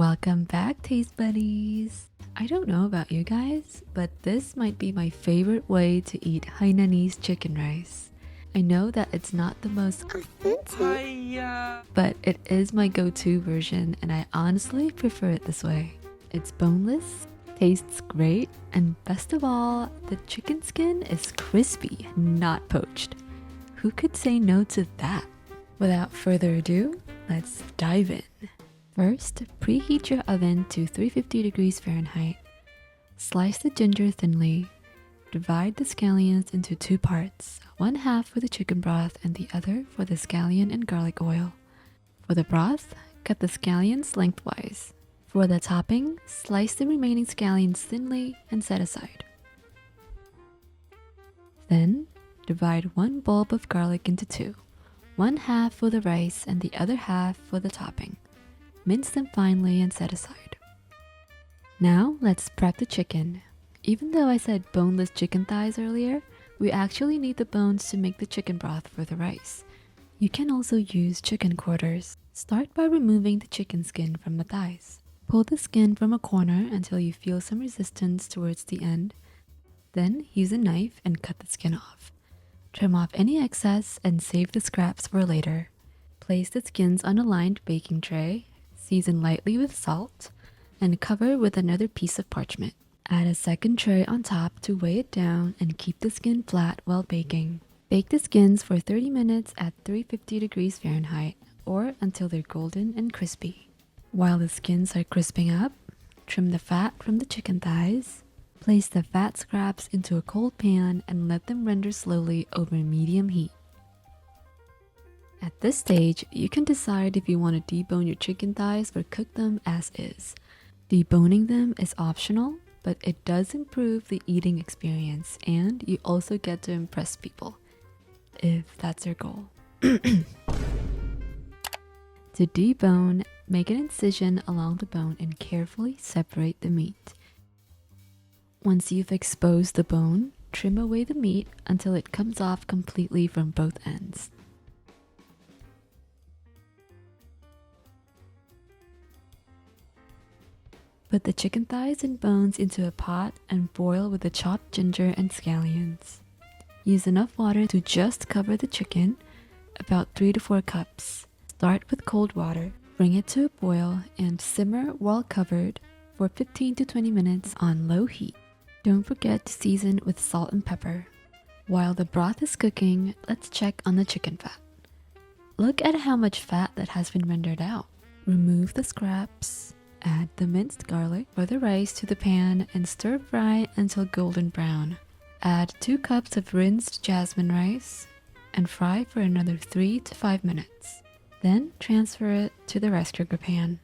Welcome back, Taste Buddies! I don't know about you guys, but this might be my favorite way to eat Hainanese chicken rice. I know that it's not the most authentic, but it is my go-to version and I honestly prefer it this way. It's boneless, tastes great, and best of all, the chicken skin is crispy, not poached. Who could say no to that? Without further ado, let's dive in. First, preheat your oven to 350 degrees Fahrenheit. Slice the ginger thinly. Divide the scallions into two parts, one half for the chicken broth and the other for the scallion and garlic oil. For the broth, cut the scallions lengthwise. For the topping, slice the remaining scallions thinly and set aside. Then, divide one bulb of garlic into two, one half for the rice and the other half for the topping. Mince them finely and set aside. Now let's prep the chicken. Even though I said boneless chicken thighs earlier, we actually need the bones to make the chicken broth for the rice. You can also use chicken quarters. Start by removing the chicken skin from the thighs. Pull the skin from a corner until you feel some resistance towards the end. Then use a knife and cut the skin off. Trim off any excess and save the scraps for later. Place the skins on a lined baking tray. Season lightly with salt, and cover with another piece of parchment. Add a second tray on top to weigh it down and keep the skin flat while baking. Bake the skins for 30 minutes at 350 degrees Fahrenheit or until they're golden and crispy. While the skins are crisping up, trim the fat from the chicken thighs. Place the fat scraps into a cold pan and let them render slowly over medium heat. At this stage, you can decide if you want to debone your chicken thighs or cook them as is. Deboning them is optional, but it does improve the eating experience and you also get to impress people, if that's your goal. To debone, make an incision along the bone and carefully separate the meat. Once you've exposed the bone, trim away the meat until it comes off completely from both ends. Put the chicken thighs and bones into a pot and boil with the chopped ginger and scallions. Use enough water to just cover the chicken, about 3 to 4 cups. Start with cold water, bring it to a boil, and simmer while covered for 15 to 20 minutes on low heat. Don't forget to season with salt and pepper. While the broth is cooking, let's check on the chicken fat. Look at how much fat that has been rendered out. Remove the scraps. Add the minced garlic or the rice to the pan and stir fry until golden brown. Add 2 cups of rinsed jasmine rice and fry for another 3 to 5 minutes. Then transfer it to the rice cooker pan.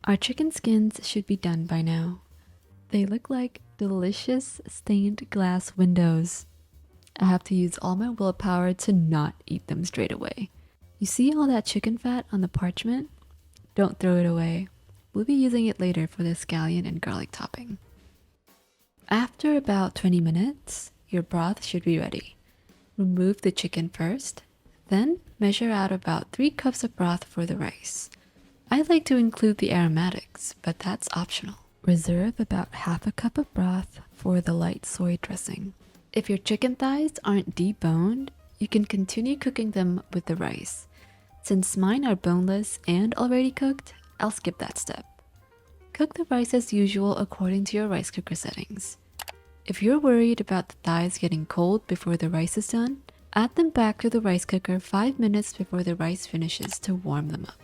Our chicken skins should be done by now. They look like delicious stained glass windows. I have to use all my willpower to not eat them straight away. You see all that chicken fat on the parchment? Don't throw it away. We'll be using it later for the scallion and garlic topping. After about 20 minutes, your broth should be ready. Remove the chicken first, then measure out about 3 cups of broth for the rice. I like to include the aromatics, but that's optional. Reserve about half a cup of broth for the light soy dressing. If your chicken thighs aren't deboned, you can continue cooking them with the rice. Since mine are boneless and already cooked, I'll skip that step. Cook the rice as usual according to your rice cooker settings. If you're worried about the thighs getting cold before the rice is done, add them back to the rice cooker 5 minutes before the rice finishes to warm them up.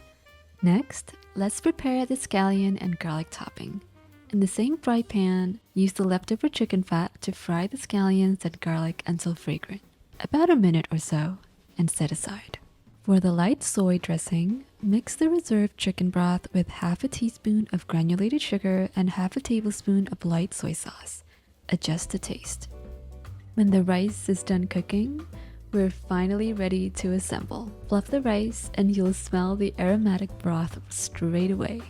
Next, let's prepare the scallion and garlic topping. In the same fry pan, use the leftover chicken fat to fry the scallions and garlic until fragrant, about a minute or so, and set aside. For the light soy dressing, mix the reserved chicken broth with half a teaspoon of granulated sugar and half a tablespoon of light soy sauce. Adjust to taste. When the rice is done cooking, we're finally ready to assemble. Fluff the rice and you'll smell the aromatic broth straight away.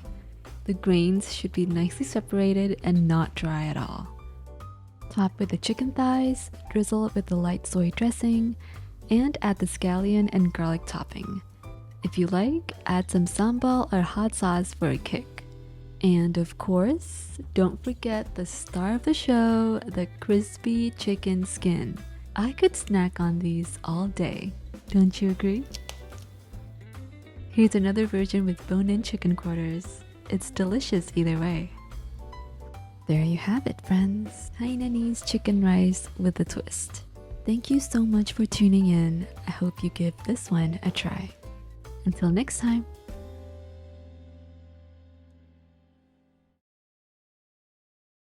The grains should be nicely separated and not dry at all. Top with the chicken thighs, drizzle with the light soy dressing, and add the scallion and garlic topping. If you like, add some sambal or hot sauce for a kick. And of course, don't forget the star of the show, the crispy chicken skin. I could snack on these all day. Don't you agree? Here's another version with bone-in chicken quarters. It's delicious either way. There you have it, friends. Hainanese chicken rice with a twist. Thank you so much for tuning in. I hope you give this one a try. Until next time.